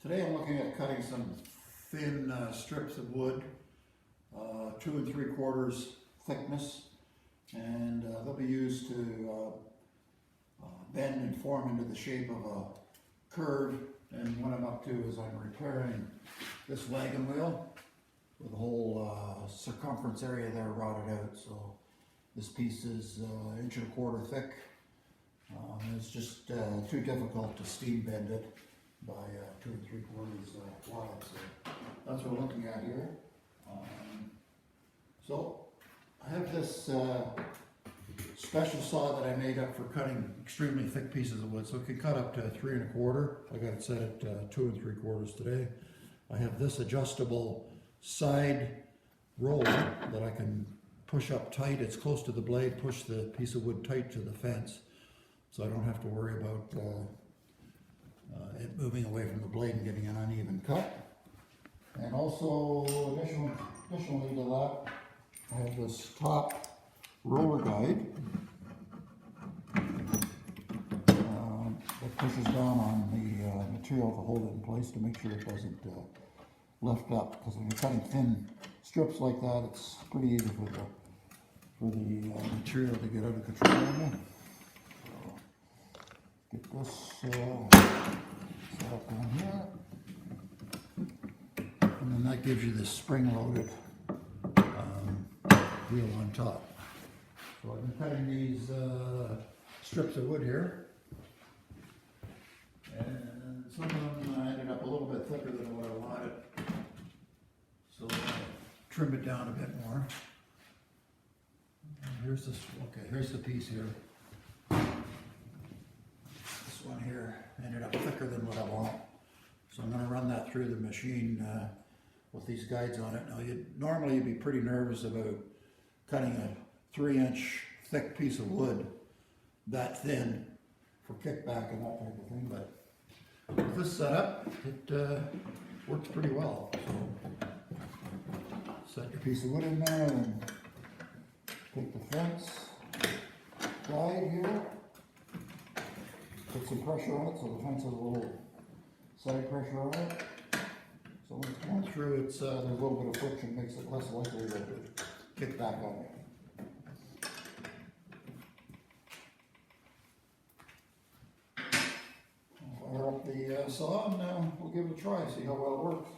Today I'm looking at cutting some thin strips of wood, 2 3/4 thickness, and they'll be used to bend and form into the shape of a curve. And what I'm up to is I'm repairing this wagon wheel with the whole circumference area there rotted out. So this piece is 1 1/4 thick. It's just too difficult to steam bend it by 2 3/4 wide. So that's what we're looking at here. So I have this special saw that I made up for cutting extremely thick pieces of wood. So it can cut up to 3 1/4. I got it set at 2 3/4 today. I have this adjustable side roller that I can push up tight. It's close to the blade, push the piece of wood tight to the fence. So I don't have to worry about it moving away from the blade and getting an uneven cut. And also, additionally to that, I have this top roller guide that pushes down on the material to hold it in place to make sure it doesn't lift up. Because when you're cutting thin strips like that, it's pretty easy for the material to get out of control on you. Get this set up down here, and then that gives you this spring-loaded wheel on top. So I've been cutting these strips of wood here, and some of them ended up a little bit thicker than what I wanted, so I trim it down a bit more. And here's this. Okay, here's the piece here. This one here ended up thicker than what I want, so I'm going to run that through the machine with these guides on it. Now, normally you'd be pretty nervous about cutting a 3-inch thick piece of wood that thin for kickback and that type of thing, but with this setup, it works pretty well. So set your piece of wood in there and take the fence guide here. Put some pressure on it so the fence has a little side pressure on it. So when it's going through, there's a little bit of friction, makes it less likely to kick back on it. I'll fire up the saw and we'll give it a try, see how well it works.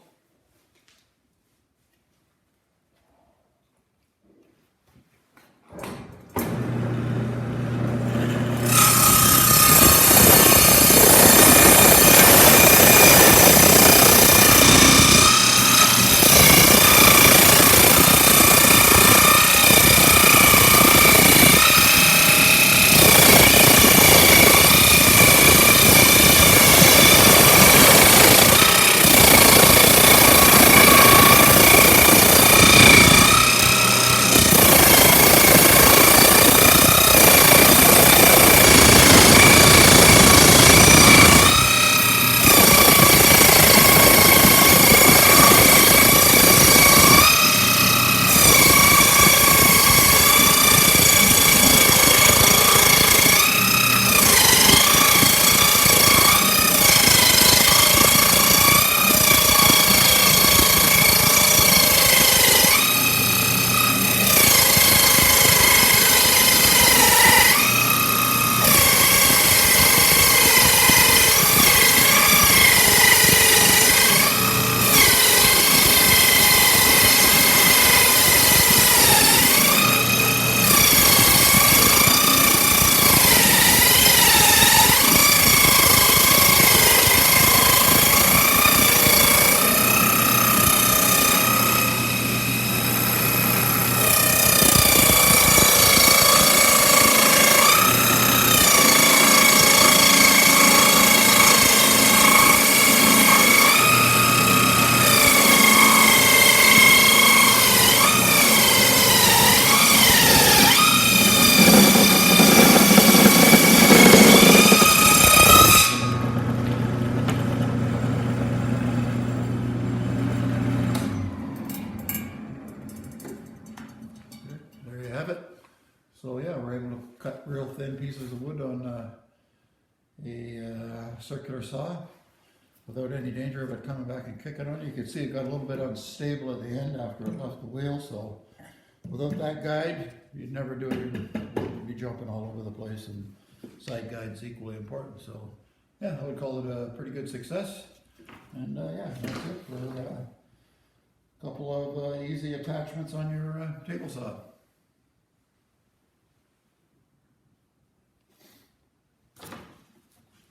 Have it. So yeah, we're able to cut real thin pieces of wood on a circular saw. without any danger of it coming back and kicking on you. You can see it got a little bit unstable at the end after it left the wheel, so without that guide, you'd never do it. You'd be jumping all over the place, and side guide's equally important. So yeah, I would call it a pretty good success. And yeah, that's it for a couple of easy attachments on your table saw.